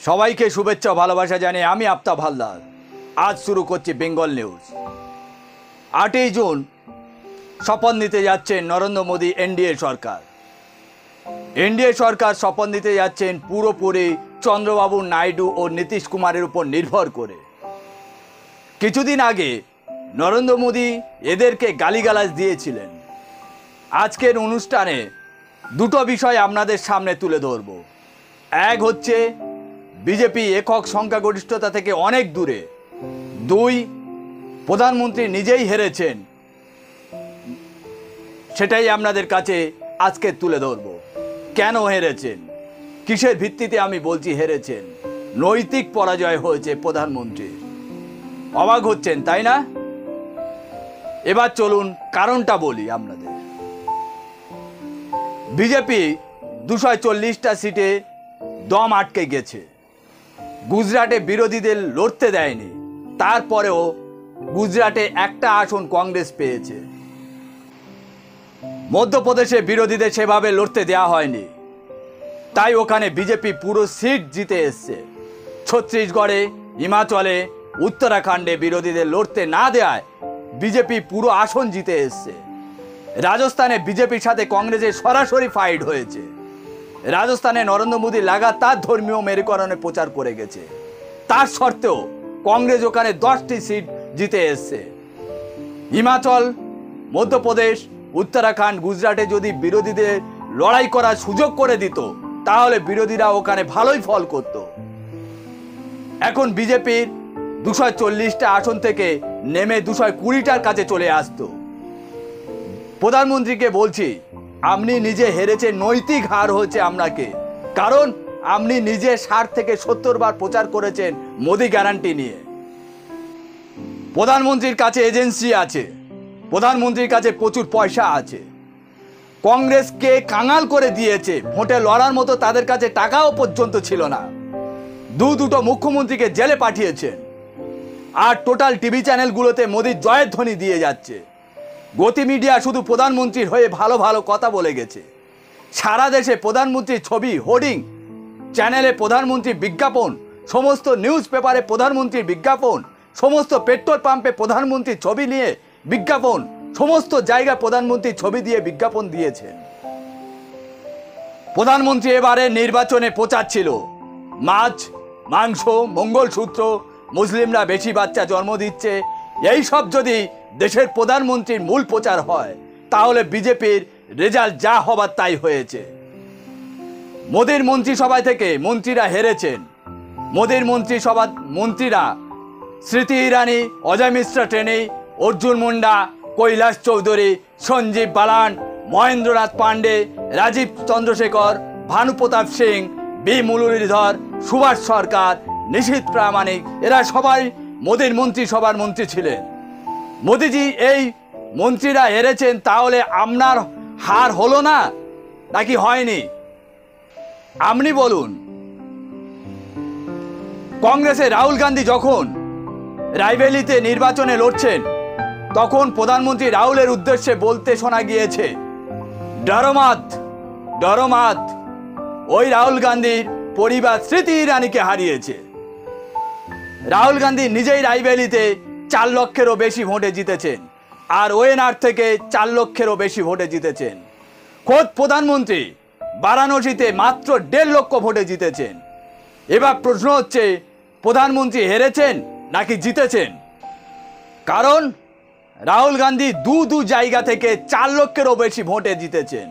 সবাইকে শুভেচ্ছা ও ভালোবাসা জানিয়ে আমি আফতাব হালদার আজ শুরু করছি বেঙ্গল নিউজ। 8ই জুন শপথ নিতে যাচ্ছেন নরেন্দ্র মোদী এনডিএ সরকার। এনডিএ সরকার শপথ নিতে যাচ্ছেন পুরোপুরি চন্দ্রবাবু নাইডু ও নীতিশ কুমারের উপর নির্ভর করে। কিছুদিন আগে নরেন্দ্র মোদী এদেরকে গালিগালাজ দিয়েছিলেন। আজকের অনুষ্ঠানে দুটো বিষয় আপনাদের সামনে তুলে ধরব। এক হচ্ছে বিজেপি একক সংখ্যাগরিষ্ঠতা থেকে অনেক দূরে। 2, প্রধানমন্ত্রী নিজেই হেরেছেন, সেটাই আপনাদের কাছে আজকে তুলে ধরব। কেন হেরেছেন, কিসের ভিত্তিতে আমি বলছি হেরেছেন? নৈতিক পরাজয় হয়েছে প্রধানমন্ত্রীর। অবাক হচ্ছেন তাই না? এবার চলুন কারণটা বলি আপনাদের। বিজেপি 240টা সিটে দম আটকে গেছে। গুজরাটে বিরোধীদের লড়তে দেয়নি, তারপরেও গুজরাটে একটা আসন কংগ্রেস পেয়েছে। মধ্যপ্রদেশে বিরোধীদের সেভাবে লড়তে দেওয়া হয়নি, তাই ওখানে বিজেপি পুরো সিট জিতে এসছে। ছত্তিশগড়ে, হিমাচলে, উত্তরাখণ্ডে বিরোধীদের লড়তে না দেওয়ায় বিজেপি পুরো আসন জিতে এসছে। রাজস্থানে বিজেপির সাথে কংগ্রেসের সরাসরি ফাইট হয়েছে। রাজস্থানে নরেন্দ্র মোদী লাগাতার ধর্মীয় মেরুকরণে প্রচার করে গেছে, তার সত্ত্বেও কংগ্রেস ওখানে 10টি সিট জিতে এসছে। হিমাচল, মধ্যপ্রদেশ, উত্তরাখণ্ড, গুজরাটে যদি বিরোধীদের লড়াই করার সুযোগ করে দিত, তাহলে বিরোধীরা ওখানে ভালোই ফল করত। এখন বিজেপির 240টা আসন থেকে নেমে 220টার কাছে চলে আসতো। প্রধানমন্ত্রীকে বলছি, আপনি নিজে হেরেছেন, নৈতিক হার হয়েছে আপনাকে। কারণ আপনি নিজে 60 থেকে 70 বার প্রচার করেছেন মোদি গ্যারান্টি নিয়ে। প্রধানমন্ত্রীর কাছে এজেন্সি আছে, প্রধানমন্ত্রীর কাছে প্রচুর পয়সা আছে। কংগ্রেসকে কাঙাল করে দিয়েছে, ভোটে লড়ার মতো তাদের কাছে টাকাও পর্যন্ত ছিল না। দুটো মুখ্যমন্ত্রীকে জেলে পাঠিয়েছেন, আর টোটাল টিভি চ্যানেলগুলোতে মোদির জয়ের ধ্বনি দিয়ে যাচ্ছে। গতি মিডিয়া শুধু প্রধানমন্ত্রীর হয়ে ভালো ভালো কথা বলে গেছে। সারা দেশে প্রধানমন্ত্রীর ছবি, হোর্ডিং, চ্যানেলে প্রধানমন্ত্রীর বিজ্ঞাপন, সমস্ত নিউজ পেপারে প্রধানমন্ত্রীর বিজ্ঞাপন, সমস্ত পেট্রোল পাম্পে প্রধানমন্ত্রীর ছবি নিয়ে বিজ্ঞাপন, সমস্ত জায়গায় প্রধানমন্ত্রীর ছবি দিয়ে বিজ্ঞাপন দিয়েছেন। প্রধানমন্ত্রী এবারে নির্বাচনে প্রচার ছিল মাছ, মাংস, মঙ্গলসূত্র, মুসলিমরা বেশি বাচ্চা জন্ম দিচ্ছে। এই সব যদি দেশের প্রধানমন্ত্রীর মূল প্রচার হয়, তাহলে বিজেপির রেজাল্ট যা হবার তাই হয়েছে। মোদির মন্ত্রিসভায় থেকে মন্ত্রীরা হেরেছেন। মোদির মন্ত্রীরা স্মৃতি ইরানি, অজয় মিশ্রা ট্রেনি, অর্জুন মুন্ডা, কৈলাস চৌধুরী, সঞ্জীব বালান, মহেন্দ্রনাথ পাণ্ডে, রাজীব চন্দ্রশেখর, ভানুপ্রতাপ সিং, বি মুরলীধর, সুভাষ সরকার, নিশীথ প্রামাণিক, এরা সবাই মোদির মন্ত্রিসভার মন্ত্রী ছিলেন। মোদিজি এই মন্ত্রীরা হেরেছেন, তাহলে আপনার হার হলো না নাকি হয়নি? আপনি বলুন। কংগ্রেসে রাহুল গান্ধী যখন রায়বেরিলিতে নির্বাচনে লড়ছেন, তখন প্রধানমন্ত্রী রাহুলের উদ্দেশ্যে বলতে শোনা গিয়েছে, ডরো মত, ডরো মত। ওই রাহুল গান্ধীর পরিবার স্মৃতি ইরানিকে হারিয়েছে। রাহুল গান্ধী নিজেই রায়বেরিলিতে 4 লক্ষেরও বেশি ভোটে জিতেছেন, আর ওএনআর থেকে 4 লক্ষেরও বেশি ভোটে জিতেছেন। খোদ প্রধানমন্ত্রী বারাণসীতে মাত্র 1.5 লক্ষ ভোটে জিতেছেন। এবার প্রশ্ন হচ্ছে, প্রধানমন্ত্রী হেরেছেন নাকি জিতেছেন? কারণ রাহুল গান্ধী দু জায়গা থেকে 4 লক্ষেরও বেশি ভোটে জিতেছেন।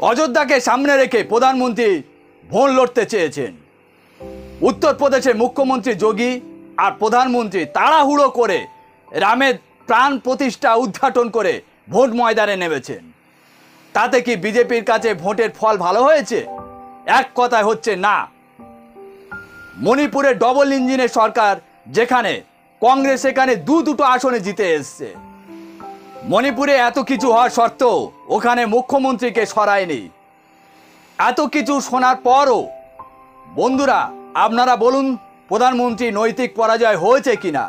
অযোধ্যাকে সামনে রেখে প্রধানমন্ত্রী ভোট লড়তে চেয়েছেন। উত্তরপ্রদেশে মুখ্যমন্ত্রী যোগী আর প্রধানমন্ত্রী তাড়াহুড়ো করে রামের প্রাণ প্রতিষ্ঠা উদ্ঘাটন করে ভোট ময়দানে নেমেছেন। তাতে কি বিজেপির কাছে ভোটের ফল ভালো হয়েছে? এক কথায় হচ্ছে না। মণিপুরে ডবল ইঞ্জিনের সরকার, যেখানে কংগ্রেস সেখানে দুটো আসনে জিতে এসছে। মণিপুরে এত কিছু হওয়ার সত্ত্বেও ওখানে মুখ্যমন্ত্রীকে সরায়নি। এত কিছু শোনার পরও বন্ধুরা, আপনারা বলুন, প্রধানমন্ত্রী নৈতিক পরাজয় হয়েছে কিনা?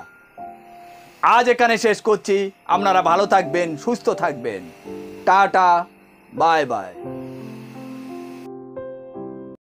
আজ এখানে শেষ করছি। আপনারা ভালো থাকবেন, সুস্থ থাকবেন। Tata, bye bye.